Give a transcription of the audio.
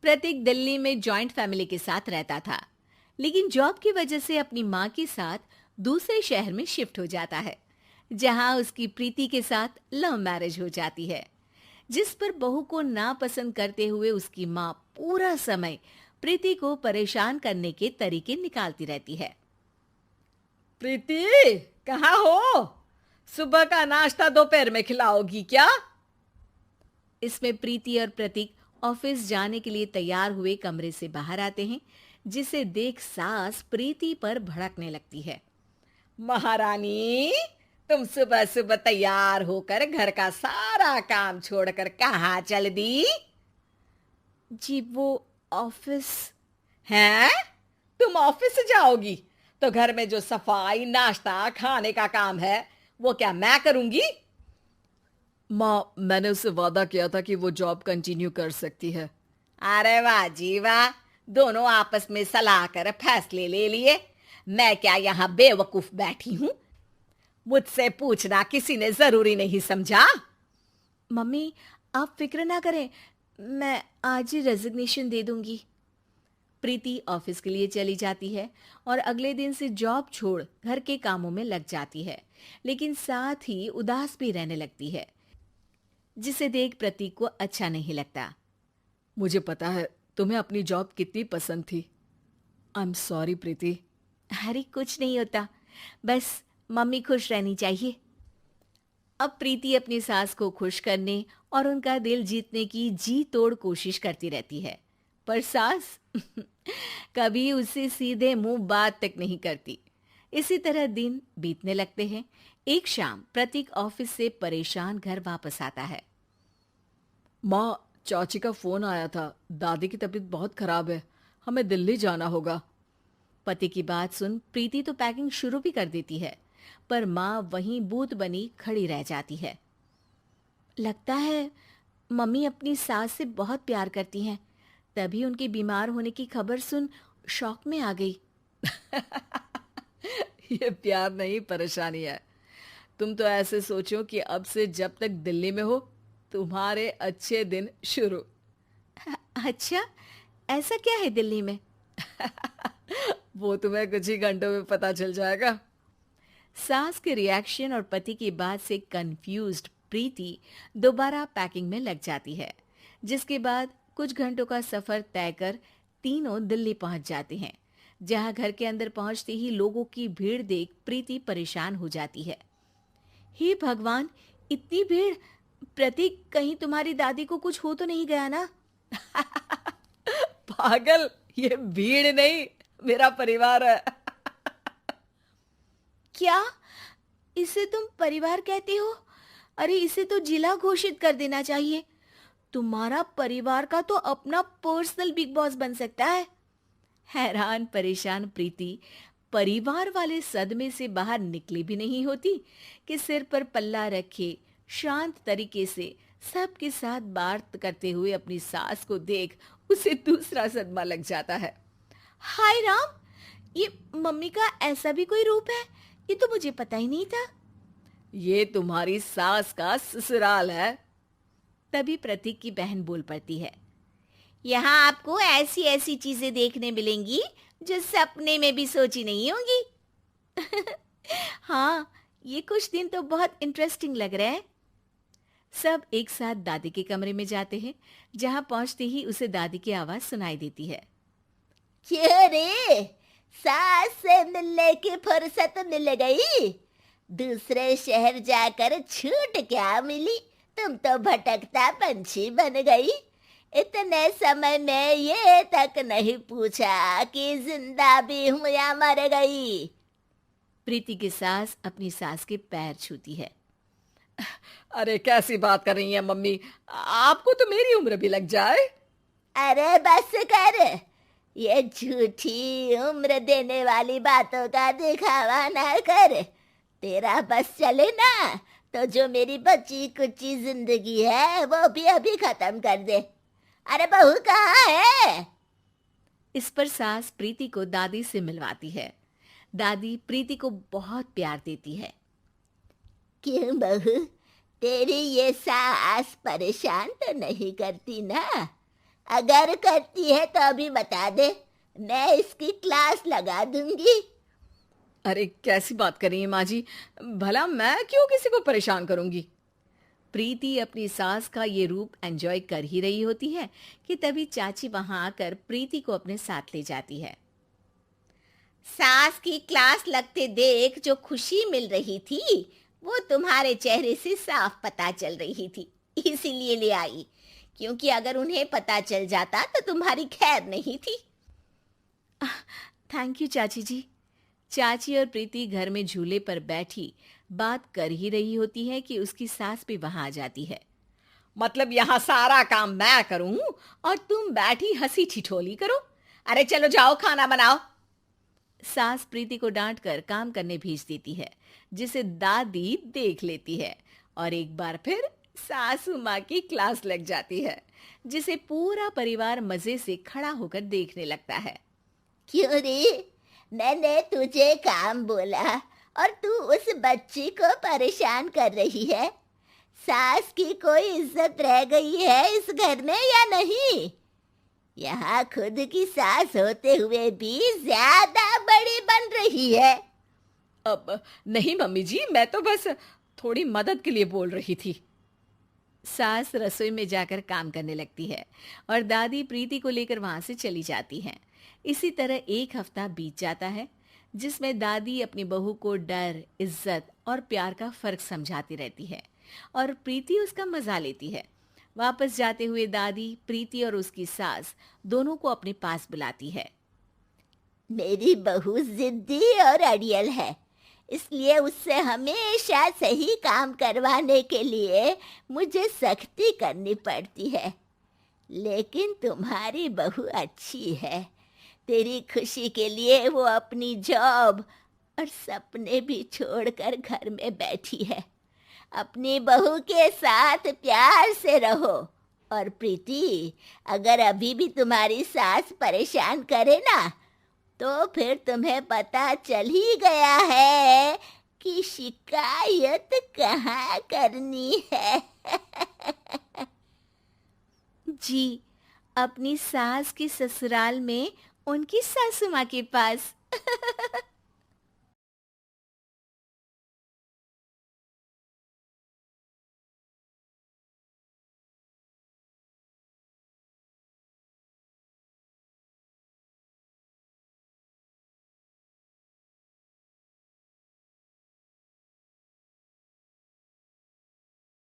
प्रतीक दिल्ली में joint family के साथ रहता था, लेकिन जॉब की वजह से अपनी माँ के साथ दूसरे शहर में शिफ्ट हो जाता है, जहाँ उसकी प्रीति के साथ लव मैरिज हो जाती है, जिस पर बहू को नापसंद करते हुए उसकी माँ पूरा समय प्रीति को परेशान करने के तरीके निकालती रहती है। प्रीति, कहाँ हो? सुबह का नाश्ता दोपहर में खिलाओगी क्या? इसमें प्रीति और प्रतीक ऑफिस जाने के लिए तैयार हुए कमरे से बाहर आते हैं, जिसे देख सास प्रीति पर भड़कने लगती है। महारानी, तुम सुबह सुबह तैयार होकर घर का सारा काम छोड़कर कहाँ चल दी? जी वो ऑफिस। हैं? तुम ऑफिस जाओगी तो घर में जो सफाई, नाश्ता, खाने का काम है वो क्या मैं करूंगी? माँ, मैंने उससे वादा किया था कि वो जॉब कंटिन्यू कर सकती है। अरे वाह जी वाह, दोनों आपस में सलाह कर फैसले ले लिए। मैं क्या यहाँ बेवकूफ बैठी हूँ? मुझसे पूछना किसी ने जरूरी नहीं समझा? मम्मी, आप फिक्र ना करें, मैं आज ही रेजिग्नेशन दे दूंगी। प्रीति ऑफिस के लिए चली जाती है और अगले दिन से जॉब छोड़ घर के कामों में लग जाती है, लेकिन साथ ही उदास भी रहने लगती है, जिसे देख प्रतीक को अच्छा नहीं लगता। मुझे पता है तुम्हें अपनी जॉब कितनी पसंद थी। आई एम सॉरी प्रीति। अरे कुछ नहीं होता, बस मम्मी खुश रहनी चाहिए। अब प्रीति अपनी सास को खुश करने और उनका दिल जीतने की जी तोड़ कोशिश करती रहती है, पर सास कभी उससे सीधे मुंह बात तक नहीं करती। इसी तरह दिन बीतने लगते हैं। एक शाम प्रतीक ऑफिस से परेशान घर वापस आता है। माँ, चाची का फोन आया था। दादी की तबीयत बहुत खराब है, हमें दिल्ली जाना होगा। पति की बात सुन प्रीति तो पैकिंग शुरू भी कर देती है, पर माँ वहीं बूत बनी खड़ी रह जाती है। लगता है मम्मी अपनी सास से बहुत प्यार करती हैं, तभी उनके बीमार होने की खबर सुन शॉक में आ गई। ये प्यार नहीं, परेशानी है। तुम तो ऐसे सोचो कि अब से जब तक दिल्ली में हो तुम्हारे अच्छे दिन शुरू। अच्छा, ऐसा क्या है दिल्ली में? वो तुम्हें कुछ ही घंटों में पता चल जाएगा। सास के रिएक्शन और पति की बात से कंफ्यूज्ड प्रीति दोबारा पैकिंग में लग जाती है, जिसके बाद कुछ घंटों का सफर तय कर तीनों दिल्ली पहुंच जाते हैं, जहां घर के अंदर पहुंचते ही लोगों की भीड़ देख प्रीति परेशान हो जाती है। हे भगवान, इतनी भीड़! प्रतीक, कहीं तुम्हारी दादी को कुछ हो तो नहीं गया ना? पागल, ये भीड़ नहीं, मेरा परिवार है। क्या? इसे तुम परिवार कहते हो? अरे इसे तो जिला घोषित कर देना चाहिए। तुम्हारा परिवार का तो अपना पर्सनल बिग बॉस बन सकता है। हैरान परेशान प्रीति परिवार वाले सदमे से बाहर निकली भी नहीं होती कि सिर पर पल्ला रखे शांत तरीके से सबके साथ बात करते हुए अपनी सास को देख उसे दूसरा सदमा लग जाता है। हाय राम, ये मम्मी का ऐसा भी कोई रूप है? ये तो मुझे पता ही नहीं था। ये तुम्हारी सास का ससुराल है। तभी प्रतीक की बहन बोल पड़ती है। यहाँ आपको ऐसी ऐसी चीजें देखने मिलेंगी जो सपने में भी सोची नहीं होंगी। हाँ, ये कुछ दिन तो बहुत इंटरेस्टिंग लग रहे हैं। सब एक साथ दादी के कमरे में जाते हैं, जहाँ पहुंचते ही उसे दादी की आवाज सुनाई देती है। क्यों रे, सास से मिलने की फुर्सत मिल गई? दूसरे शहर जाकर छूट क्या मिली? तुम तो भटकता पंछी बन गई। इतने समय में ये तक नहीं पूछा कि जिंदा भी हूं या मर गई। प्रीति की सास अपनी सास के पैर छूती है। अरे कैसी बात कर रही हैं मम्मी, आपको तो मेरी उम्र भी लग जाए। अरे बस कर, ये झूठी उम्र देने वाली बातों का दिखावा ना कर। तेरा बस चले ना तो जो मेरी बची कुची जिंदगी है वो भी अभी खत्म कर दे। अरे बहू कहाँ है? इस पर सास प्रीति को दादी से मिलवाती है। दादी प्रीति को बहुत प्यार देती है। क्यों बहू, तेरी ये सास परेशान तो नहीं करती ना? अगर करती है तो अभी बता दे, मैं इसकी क्लास लगा दूंगी। अरे कैसी बात कर रही हैं माँ जी, भला मैं क्यों किसी को परेशान करूंगी। प्रीति अपनी सास का ये रूप एंजॉय कर ही रही होती है कि तभी चाची वहां आकर प्रीति को अपने साथ ले जाती है। सास की क्लास लगते देख जो खुशी मिल रही थी वो तुम्हारे चेहरे से साफ पता चल रही थी, इसीलिए ले आई, क्योंकि अगर उन्हें पता चल जाता तो तुम्हारी खैर नहीं थी। थैंक यू चाची जी। चाची और प्रीति घर में झूले पर बैठी बात कर ही रही होती है कि उसकी सास भी वहां आ जाती है। मतलब यहाँ सारा काम मैं करूं और तुम बैठी हंसी ठिठोली करो? अरे चलो जाओ खाना बनाओ। सास प्रीति को डांट कर काम करने भेज देती है, जिसे दादी देख लेती है और एक बार फिर सासू माँ की क्लास लग जाती है, जिसे पूरा परिवार मजे से खड़ा होकर देखने लगता है। क्यों रे, मैंने तुझे काम बोला और तू उस बच्ची को परेशान कर रही है। सास की कोई इज्जत रह गई है इस घर में या नहीं? यहाँ खुद की सास होते हुए भी ज्यादा बड़ी बन रही है। अब नहीं मम्मी जी, मैं तो बस थोड़ी मदद के लिए बोल रही थी। सास रसोई में जाकर काम करने लगती है और दादी प्रीति को लेकर वहां से चली जाती हैं। इसी तरह एक हफ्ता बीत जाता है, जिसमें दादी अपनी बहू को डर, इज्जत और प्यार का फर्क समझाती रहती है और प्रीति उसका मजा लेती है। वापस जाते हुए दादी प्रीति और उसकी सास दोनों को अपने पास बुलाती है। मेरी बहू जिद्दी और अड़ियल है, इसलिए उससे हमेशा सही काम करवाने के लिए मुझे सख्ती करनी पड़ती है। लेकिन तुम्हारी बहू अच्छी है, तेरी खुशी के लिए वो अपनी जॉब और सपने भी छोड़कर घर में बैठी है। अपनी बहू के साथ प्यार से रहो। और प्रीति, अगर अभी भी तुम्हारी सास परेशान करे ना, तो फिर तुम्हें पता चल ही गया है कि शिकायत कहाँ करनी है। जी, अपनी सास की ससुराल में उनकी सासू माँ के पास।